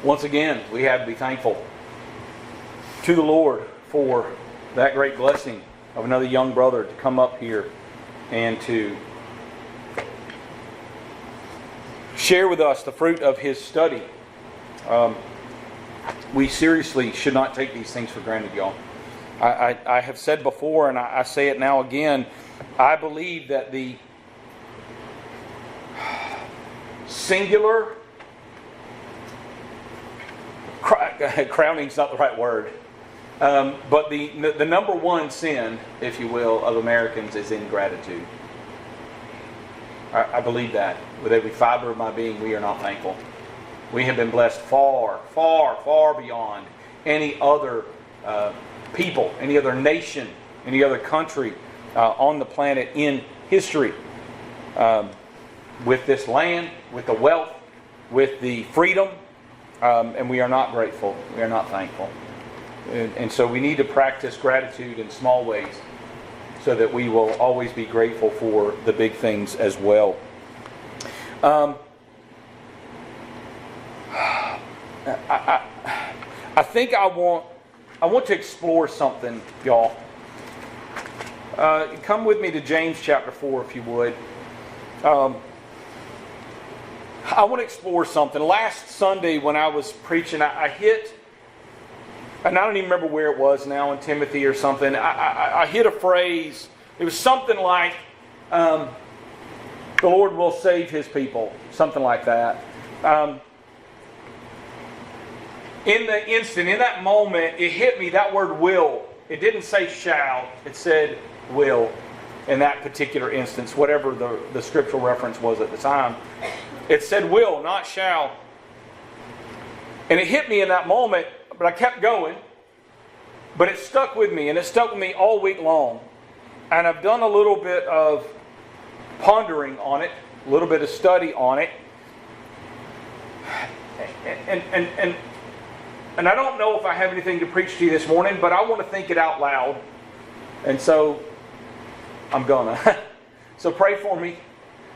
Once again, we have to be thankful to the Lord for that great blessing of another young brother to come up here and to share with us the fruit of his study. We seriously should not take these things for granted, y'all. I have said before, and I say it now again, I believe that the singular, crowning's not the right word, but the number one sin, if you will, of Americans is ingratitude. I believe that. With every fiber of my being, we are not thankful. We have been blessed far, far, far beyond any other people, any other nation, any other country on the planet in history. With this land, with the wealth, with the freedom, and we are not grateful. We are not thankful. And so we need to practice gratitude in small ways so that we will always be grateful for the big things as well. I think I want to explore something, y'all. Come with me to James chapter 4, if you would. I want to explore something. Last Sunday when I was preaching, I hit, and I don't even remember where it was now, in Timothy or something. I hit a phrase. It was something like, the Lord will save His people. Something like that. In the instant, in that moment, it hit me, that word will. It didn't say shall. It said will in that particular instance, whatever the scriptural reference was at the time. It said will, not shall. And it hit me in that moment, but I kept going. But it stuck with me, and it stuck with me all week long. And I've done a little bit of pondering on it, a little bit of study on it. And I don't know if I have anything to preach to you this morning, but I want to think it out loud. And so, I'm gonna. So pray for me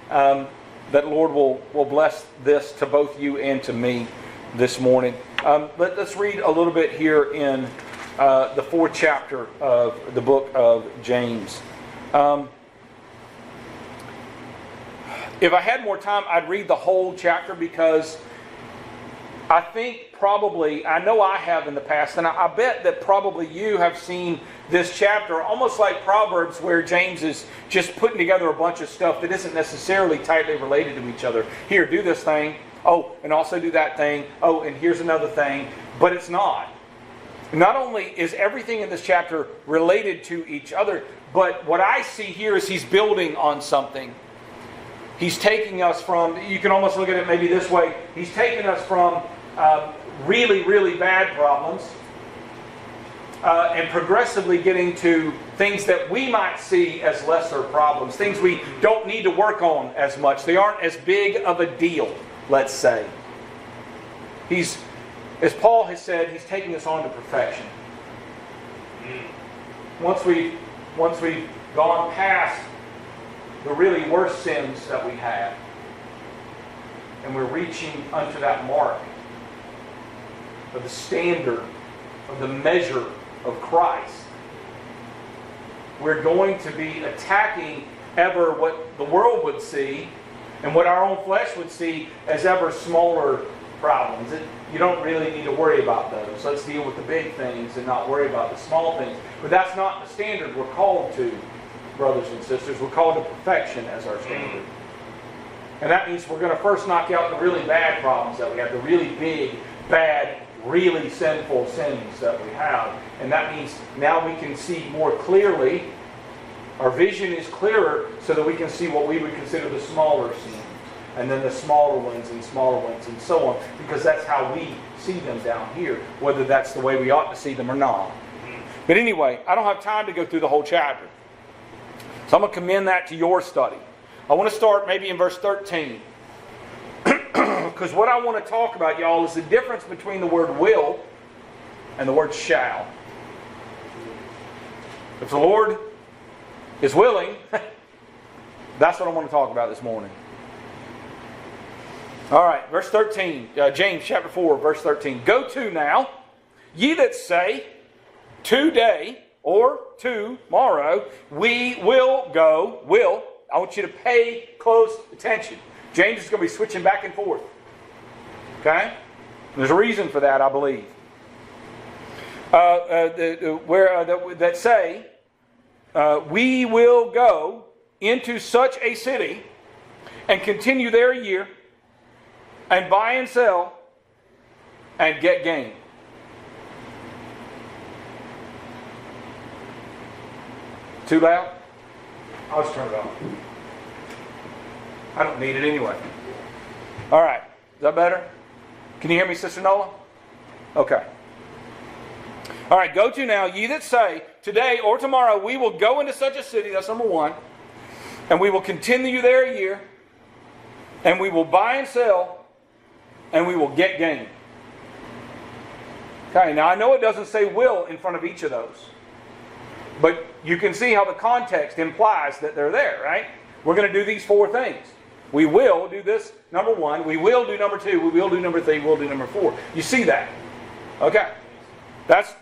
that Lord will bless this to both you and to me this morning. Let's read a little bit here in the 4th chapter of the book of James. If I had more time, I'd read the whole chapter because I think probably, I know I have in the past, and I bet that probably you have seen this chapter almost like Proverbs, where James is just putting together a bunch of stuff that isn't necessarily tightly related to each other. Here, do this thing. Oh, and also do that thing. Oh, and here's another thing. But it's not. Not only is everything in this chapter related to each other, but what I see here is he's building on something. He's taking us from, you can almost look at it maybe this way, he's taking us from really, really bad problems and progressively getting to things that we might see as lesser problems, things we don't need to work on as much. They aren't as big of a deal, let's say. He's, as Paul has said, he's taking us on to perfection. Once we've gone past the really worst sins that we have, and we're reaching unto that mark of the standard, of the measure of Christ, we're going to be attacking ever what the world would see and what our own flesh would see as ever smaller problems. You don't really need to worry about those. Let's deal with the big things and not worry about the small things. But that's not the standard we're called to, brothers and sisters. We're called to perfection as our standard. And that means we're going to first knock out the really bad problems that we have, the really big, bad, really sinful sins that we have. And that means now we can see more clearly. Our vision is clearer so that we can see what we would consider the smaller sins. And then the smaller ones and so on. Because that's how we see them down here. Whether that's the way we ought to see them or not. But anyway, I don't have time to go through the whole chapter. So I'm going to commend that to your study. I want to start maybe in verse 13. Because what I want to talk about, y'all, is the difference between the word will and the word shall. If the Lord is willing, that's what I want to talk about this morning. All right, verse 13. James chapter 4, verse 13. Go to now, ye that say, today or tomorrow, we will go. Will. I want you to pay close attention. James is going to be switching back and forth. Okay? There's a reason for that, I believe. That say, we will go into such a city and continue there a year and buy and sell and get gain. Too loud? I'll just turn it off. I don't need it anyway. All right. Is that better? Can you hear me, Sister Nola? Okay. All right. Go to now, ye that say, today or tomorrow we will go into such a city. That's number one. And we will continue there a year. And we will buy and sell. And we will get gain. Okay. Now I know it doesn't say will in front of each of those. But you can see how the context implies that they're there, right? We're going to do these four things. We will do this, number one. We will do number two. We will do number three. We'll do number four. You see that? Okay. That's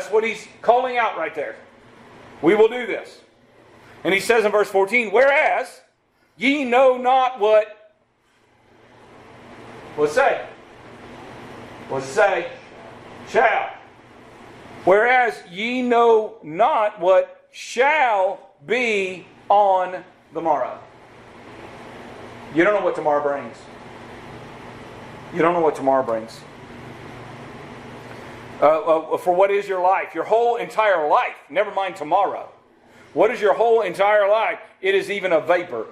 what he's calling out right there. We will do this. And he says in verse 14, whereas ye know not what... What's it say? What's it say? Shall. Whereas ye know not what shall be on the morrow. You don't know what tomorrow brings. You don't know what tomorrow brings. For what is your life? Your whole entire life. Never mind tomorrow. What is your whole entire life? It is even a vapor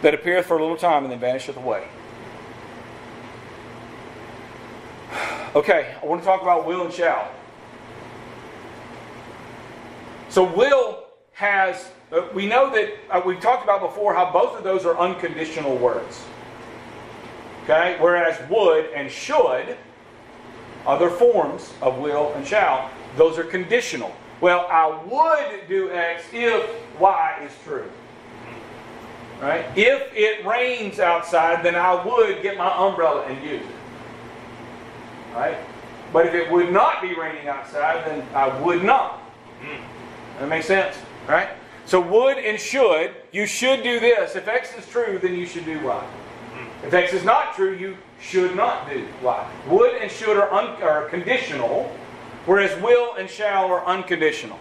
that appeareth for a little time and then vanisheth away. Okay, I want to talk about will and shall. So will has, we know that, we've talked about before how both of those are unconditional words. Okay, whereas would and should, other forms of will and shall, those are conditional. Well, I would do X if Y is true. Right? If it rains outside, then I would get my umbrella and use it. Right? But if it would not be raining outside, then I would not. That makes sense? Right? So would and should, you should do this. If X is true, then you should do Y. If X is not true, you should not do Y. Would and should are conditional, whereas will and shall are unconditional.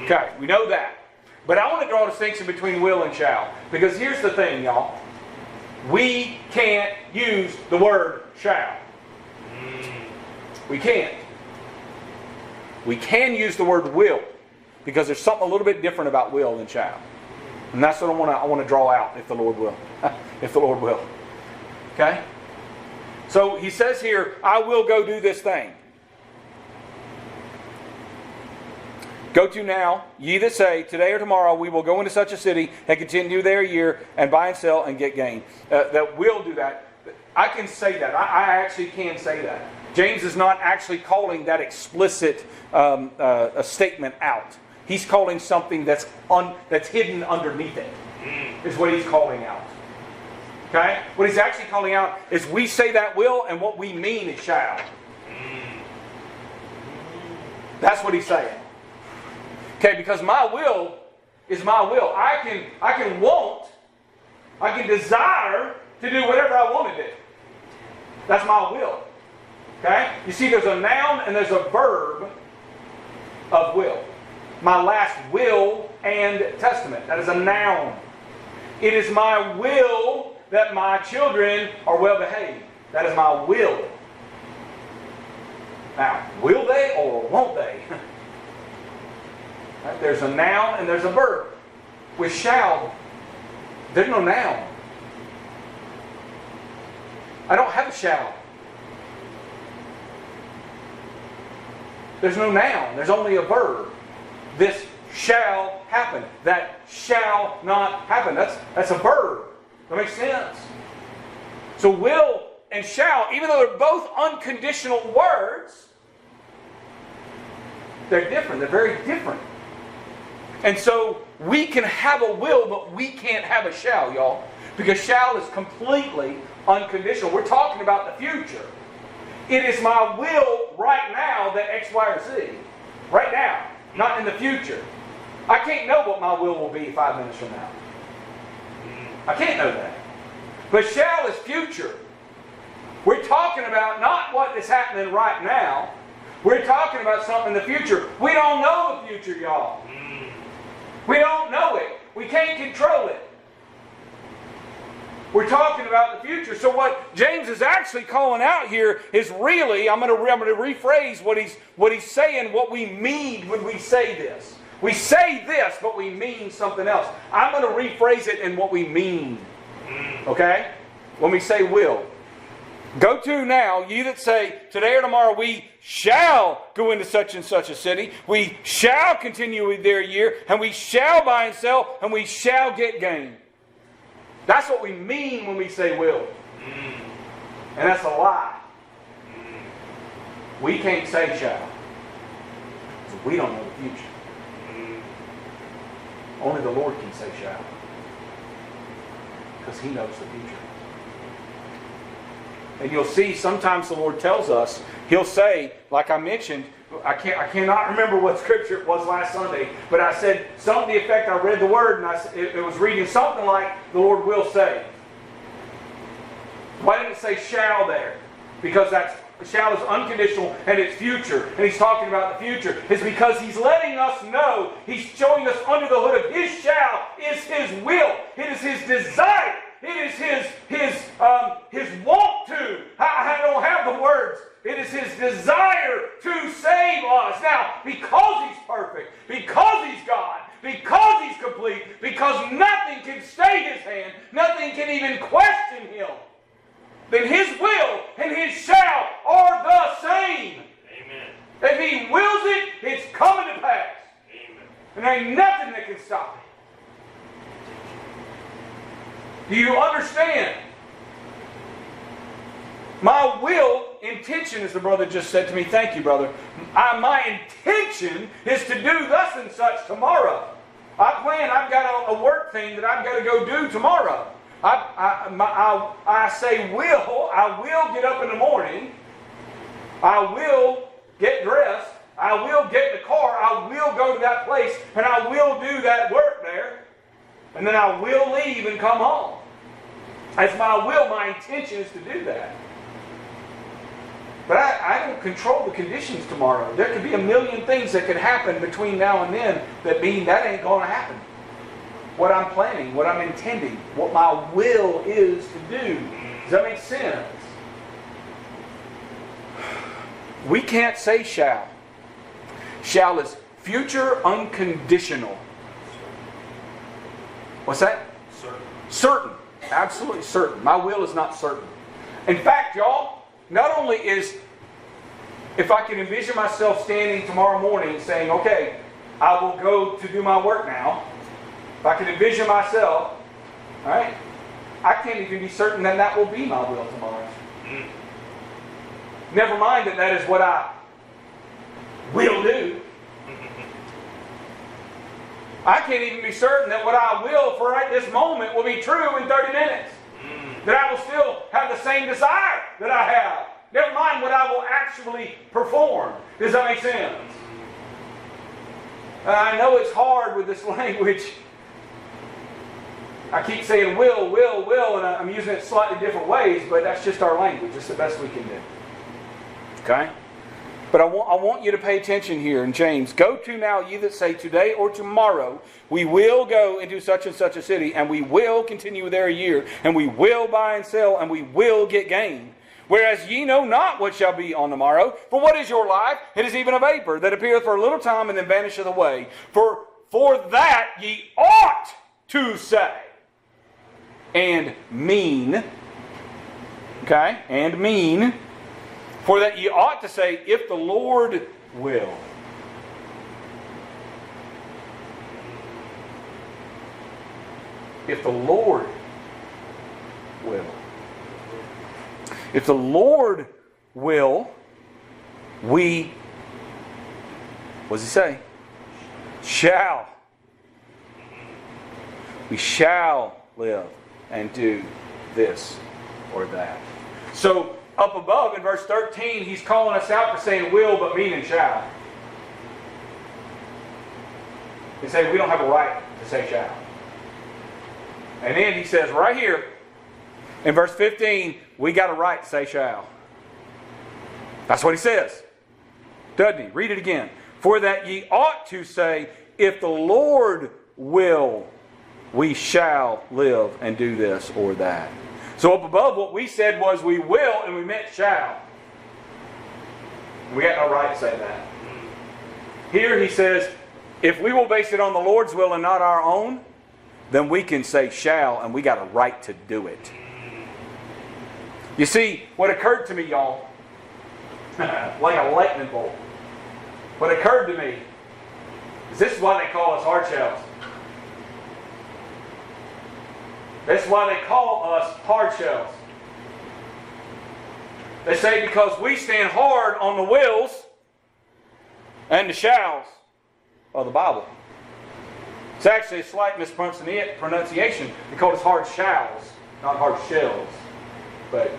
Okay, we know that. But I want to draw a distinction between will and shall. Because here's the thing, y'all. We can't use the word shall. We can't. We can use the word will, because there's something a little bit different about will than shall. And that's what I want to draw out, if the Lord will. If the Lord will. Okay? So he says here, I will go do this thing. Go to now, ye that say, today or tomorrow we will go into such a city and continue there a year and buy and sell and get gain. That will do that. I can say that. I actually can say that. James is not actually calling that explicit a statement out. He's calling something that's hidden underneath it, is what he's calling out. Okay? What he's actually calling out is we say that will, and what we mean is shall. That's what he's saying. Okay, because my will is my will. I can want, I can desire to do whatever I want to do. That's my will. Okay? You see, there's a noun and there's a verb of will. My last will and testament. That is a noun. It is my will that my children are well behaved. That is my will. Now, will they or won't they? Right? There's a noun and there's a verb. With shall, there's no noun. I don't have a shall. There's no noun. There's only a verb. This shall happen. That shall not happen. That's a verb. That makes sense. So will and shall, even though they're both unconditional words, they're different. They're very different. And so we can have a will, but we can't have a shall, y'all. Because shall is completely unconditional. We're talking about the future. It is my will right now that X, Y, or Z. Right now, not in the future. I can't know what my will will be 5 minutes from now. I can't know that. But shall is future. We're talking about not what is happening right now. We're talking about something in the future. We don't know the future, y'all. We don't know it. We can't control it. We're talking about the future. So what James is actually calling out here is really, I'm going to rephrase what he's saying, what we mean when we say this. We say this, but we mean something else. I'm going to rephrase it in what we mean. Okay? When we say will. Go to now, you that say, today or tomorrow we shall go into such and such a city. We shall continue with their year, and we shall buy and sell, and we shall get gain. That's what we mean when we say will. And that's a lie. We can't say shall. Because we don't know the future. Only the Lord can say shall. Because He knows the future. And you'll see sometimes the Lord tells us, He'll say, like I mentioned, I cannot remember what scripture it was last Sunday, but I said something to the effect, I read the word and it was reading something like the Lord will say. Why didn't it say shall there? Because shall is unconditional and it's future. And He's talking about the future. It's because He's letting us know, He's showing us under the hood of His shall is His will. It is His desire. It is His want to. I don't have the words. It is His desire to save us. Now, because He's perfect, because He's God, because He's complete, because nothing can stay His hand, nothing can even question Him, then His will and His shall are the same. Amen. If He wills it, it's coming to pass. Amen. And there ain't nothing that can stop it. Do you understand? My will, intention, as the brother just said to me, thank you, brother. My intention is to do thus and such tomorrow. I've got a work thing that I've got to go do tomorrow. I say will, I will get up in the morning. I will get dressed. I will get in the car. I will go to that place and I will do that work there. And then I will leave and come home. That's my will. My intention is to do that. But I don't control the conditions tomorrow. There could be a million things that could happen between now and then that mean that ain't going to happen. What I'm planning, what I'm intending, what my will is to do. Does that make sense? We can't say shall. Shall is future unconditional. What's that? Certain. Certain. Absolutely certain. My will is not certain. In fact, y'all, not only is, if I can envision myself standing tomorrow morning saying, okay, I will go to do my work now. If I can envision myself, all right, I can't even be certain that that will be my will tomorrow. Never mind that is what I will do. I can't even be certain that what I will for right this moment will be true in 30 minutes. That I will still have the same desire that I have. Never mind what I will actually perform. Does that make sense? I know it's hard with this language. I keep saying will, and I'm using it slightly different ways, but that's just our language. It's the best we can do. Okay? But I want you to pay attention here in James. Go to now, ye that say today or tomorrow, we will go into such and such a city, and we will continue there a year, and we will buy and sell, and we will get gain. Whereas ye know not what shall be on the morrow. For what is your life? It is even a vapor that appeareth for a little time and then vanisheth away. For that ye ought to say and mean. Okay? And mean. For that ye ought to say, if the Lord will. If the Lord will. If the Lord will, we, what does he say? Shall. We shall live. and do this or that. So up above in verse 13, he's calling us out for saying will but meaning shall. He said we don't have a right to say shall. And then he says right here in verse 15, we got a right to say shall. That's what he says. Doesn't he? Read it again. For that ye ought to say, if the Lord will, we shall live and do this or that. So up above what we said was we will and we meant shall. We got no right to say that. Here he says, if we will base it on the Lord's will and not our own, then we can say shall and we got a right to do it. You see, what occurred to me, y'all, like a lightning bolt. What occurred to me is this is why they call us hard shells. That's why they call us hard shells. They say because we stand hard on the wills and the shalls of the Bible. It's actually a slight mispronunciation. They call us hard shalls, not hard shells. But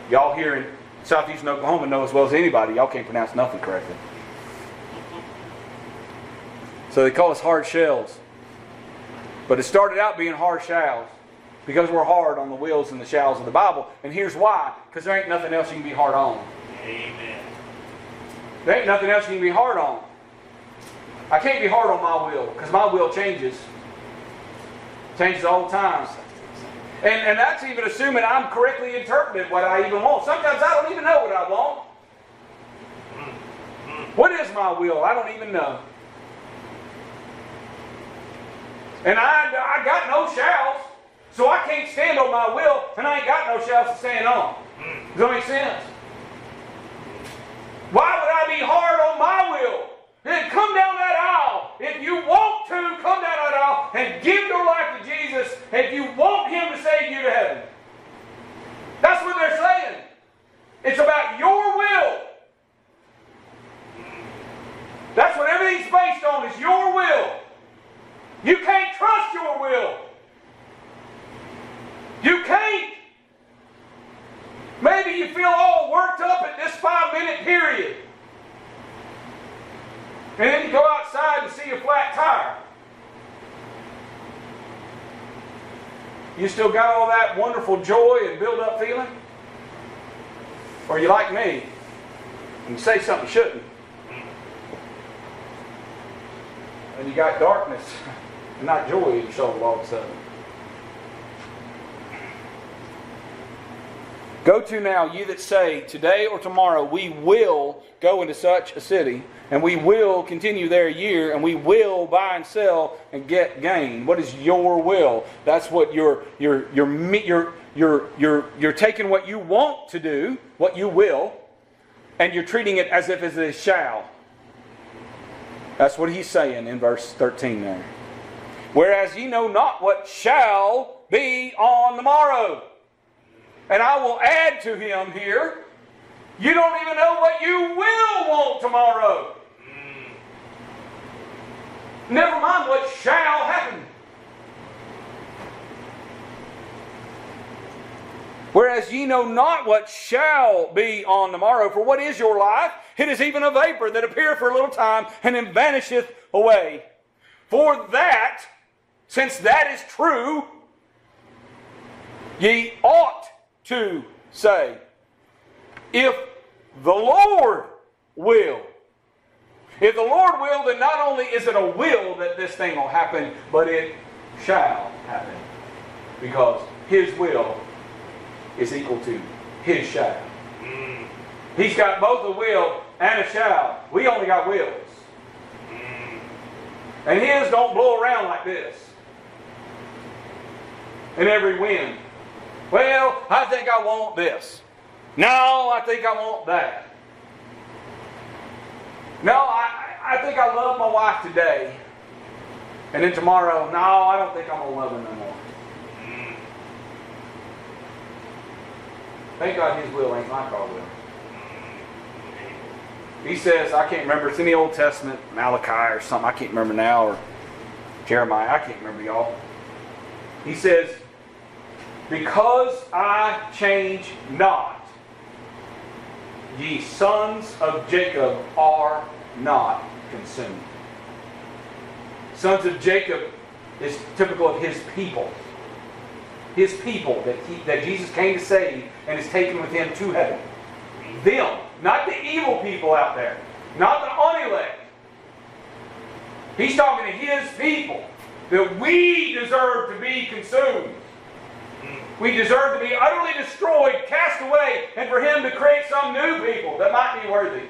y'all here in southeastern Oklahoma know as well as anybody, y'all can't pronounce nothing correctly. So they call us hard shells. But it started out being hard shalls because we're hard on the wills and the shalls of the Bible. And here's why. Because there ain't nothing else you can be hard on. Amen. There ain't nothing else you can be hard on. I can't be hard on my will because my will changes. Changes all the time. And that's even assuming I'm correctly interpreting what I even want. Sometimes I don't even know what I want. What is my will? I don't even know. And I got no shalls, so I can't stand on my will, and I ain't got no shalls to stand on. Does that make sense? Why would I be hard on my will? Then come down that aisle. If you want to, come down that aisle and give your life to Jesus if you want Him to save you to heaven. That's what they're saying. It's about your will. That's what everything's based on, is your will. You can't trust your will. You can't. Maybe you feel all worked up at this 5-minute period. And then you go outside and see a flat tire. You still got all that wonderful joy and build-up feeling? Or you like me and you say something you shouldn't? And you got darkness and not joy in your soul all of a sudden. Go to now, you that say, today or tomorrow we will go into such a city, and we will continue there a year, and we will buy and sell and get gain. What is your will? That's what you're taking what you want to do, what you will, and you're treating it as if it is shall. That's what he's saying in verse 13 there. Whereas ye know not what shall be on the morrow. And I will add to him here, you don't even know what you will want tomorrow. Never mind what shall happen. Whereas ye know not what shall be on the morrow. For what is your life? It is even a vapor that appeareth for a little time and then vanisheth away. For that, since that is true, ye ought to say, if the Lord will. If the Lord will, then not only is it a will that this thing will happen, but it shall happen. Because His will is equal to His shall. He's got both a will and a shall. We only got wills. And His don't blow around like this in every wind. Well, I think I want this. No, I think I want that. No, I think I love my wife today. And then tomorrow, no, I don't think I'm going to love her no more. Thank God His will ain't like our will. He says, I can't remember, it's in the Old Testament, Malachi or something, I can't remember now, or Jeremiah, I can't remember, y'all. He says, Because I change not, ye sons of Jacob are not consumed. Sons of Jacob is typical of his people. His people that Jesus came to save and is taken with him to heaven. Them, not the evil people out there, not the unelect. He's talking to his people, that we deserve to be consumed. We deserve to be utterly destroyed, cast away, and for him to create some new people that might be worthy.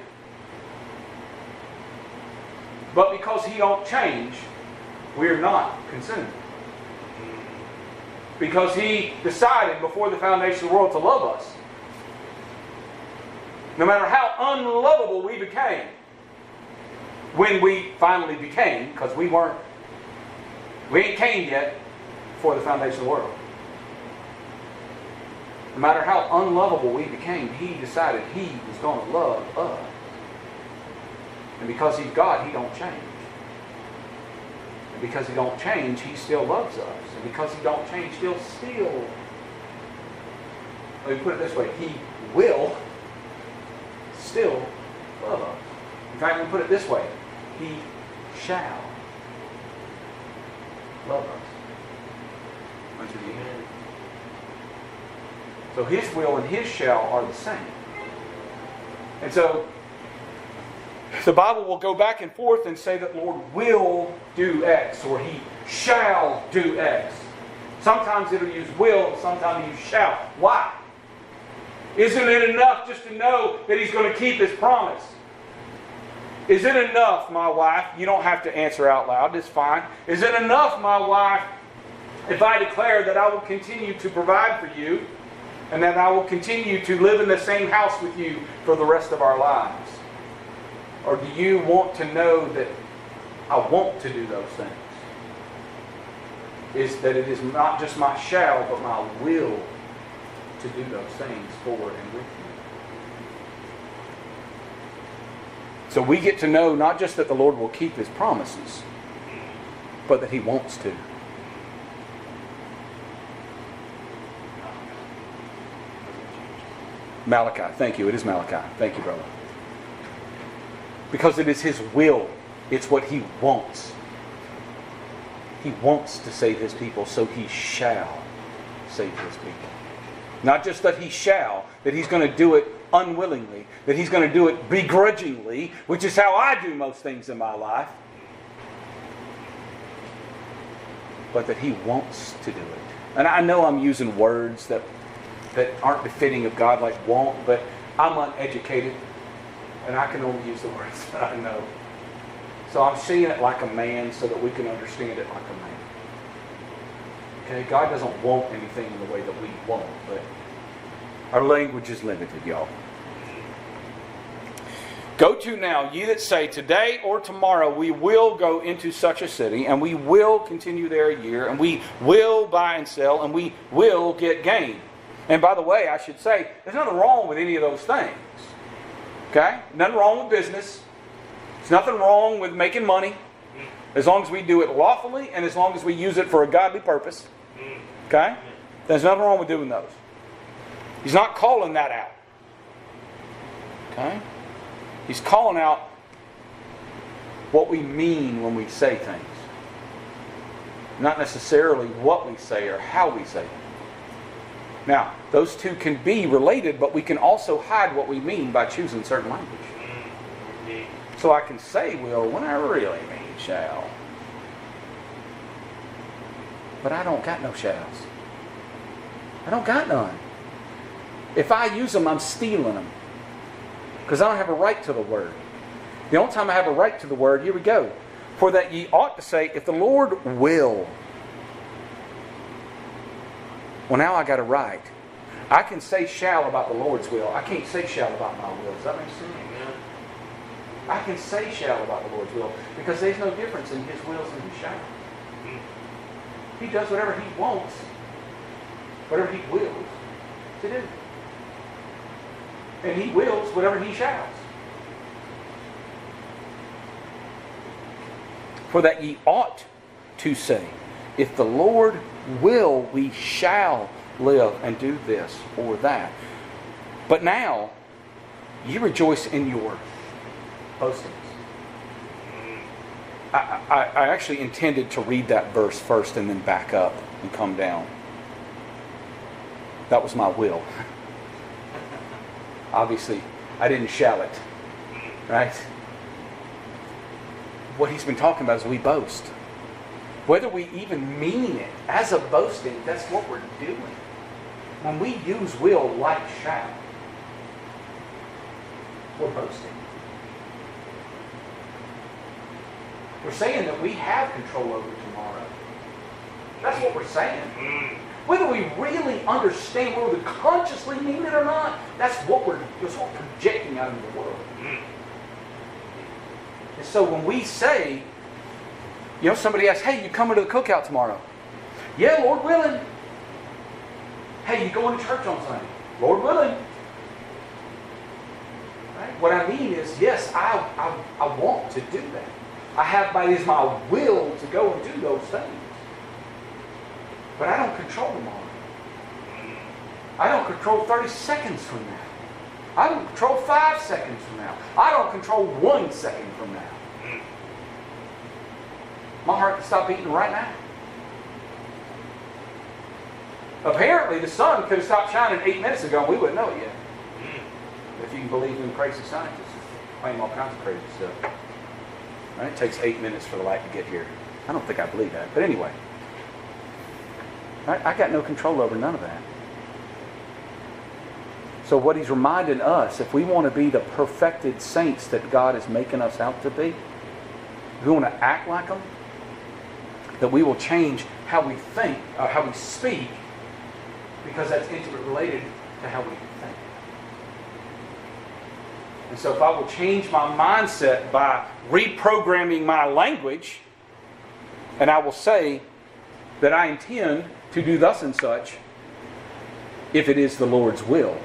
But because he don't change, we're not consumed. Because he decided before the foundation of the world to love us. No matter how unlovable we became, when we finally became, because we ain't came yet before the foundation of the world. No matter how unlovable we became, he decided he was going to love us. And because he's God, he don't change. And because he don't change, he still loves us. And because he don't change, he'll still, let me put it this way, he will still love us. In fact, let me put it this way, he shall love us unto the end. So his will and his shall are the same. And so the Bible will go back and forth and say that the Lord will do X, or he shall do X. Sometimes it'll use will, sometimes it'll use shall. Why? Isn't it enough just to know that he's going to keep his promise? Is it enough, my wife? You don't have to answer out loud, it's fine. Is it enough, my wife, if I declare that I will continue to provide for you and that I will continue to live in the same house with you for the rest of our lives? Or do you want to know that I want to do those things? Is that it is not just my shall, but my will to do those things for and with you. So we get to know not just that the Lord will keep his promises, but that he wants to. Malachi, thank you. It is Malachi. Thank you, brother. Because it is his will. It's what he wants. He wants to save his people, so he shall save his people. Not just that he shall, that he's going to do it unwillingly, that he's going to do it begrudgingly, which is how I do most things in my life. But that he wants to do it. And I know I'm using words that aren't befitting of God, like want, but I'm uneducated. And I can only use the words that I know. So I'm saying it like a man so that we can understand it like a man. Okay, God doesn't want anything in the way that we want, but our language is limited, y'all. Go to now, ye that say, today or tomorrow we will go into such a city, and we will continue there a year, and we will buy and sell, and we will get gain. And by the way, I should say, there's nothing wrong with any of those things. Okay? Nothing wrong with business. There's nothing wrong with making money. As long as we do it lawfully and as long as we use it for a godly purpose. Okay? There's nothing wrong with doing those. He's not calling that out. Okay? He's calling out what we mean when we say things. Not necessarily what we say or how we say it. Now, those two can be related, but we can also hide what we mean by choosing certain language. So I can say will when I really mean shall. But I don't got no shalls. I don't got none. If I use them, I'm stealing them. Because I don't have a right to the word. The only time I have a right to the word, here we go. For that ye ought to say, if the Lord will. Well, now I got a right. I can say shall about the Lord's will. I can't say shall about my will. Does that make sense? I can say shall about the Lord's will because there's no difference in his wills and his shall. He does whatever he wants, whatever he wills to do. And he wills whatever he shalls. For that ye ought to say, if the Lord will, we shall live and do this or that. But now, you rejoice in your boastings. I actually intended to read that verse first and then back up and come down. That was my will. Obviously, I didn't shout it. Right? What he's been talking about is we boast. Whether we even mean it as a boasting, that's what we're doing. When we use will like shall, we're boasting. We're saying that we have control over tomorrow. That's what we're saying. Whether we really understand, whether we consciously mean it or not, that's what we're projecting out into the world. And so when we say, somebody asks, hey, you coming to the cookout tomorrow? Yeah, Lord willing. Hey, you going to church on Sunday? Lord willing. Right? What I mean is, yes, I want to do that. It is my will to go and do those things. But I don't control tomorrow. I don't control 30 seconds from now. I don't control 5 seconds from now. I don't control 1 second from now. My heart can stop beating right now. Apparently, the sun could have stopped shining 8 minutes ago and we wouldn't know it yet. If you can believe in crazy scientists who claim all kinds of crazy stuff. Right? It takes 8 minutes for the light to get here. I don't think I believe that. But anyway. Right? I got no control over none of that. So what he's reminding us, if we want to be the perfected saints that God is making us out to be, if we want to act like them, that we will change how we think, how we speak, because that's intimately related to how we think. And so if I will change my mindset by reprogramming my language, and I will say that I intend to do thus and such, if it is the Lord's will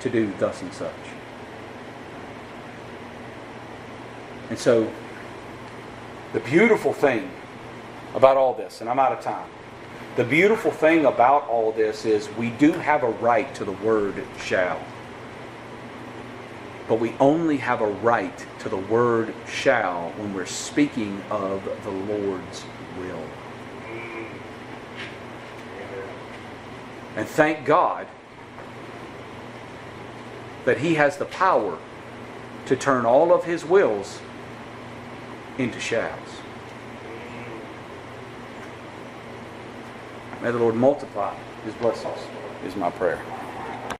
to do thus and such. And so, the beautiful thing about all this, and I'm out of time, the beautiful thing about all this is we do have a right to the word shall. But we only have a right to the word shall when we're speaking of the Lord's will. And thank God that He has the power to turn all of His wills into shalls. May the Lord multiply His blessings, is my prayer.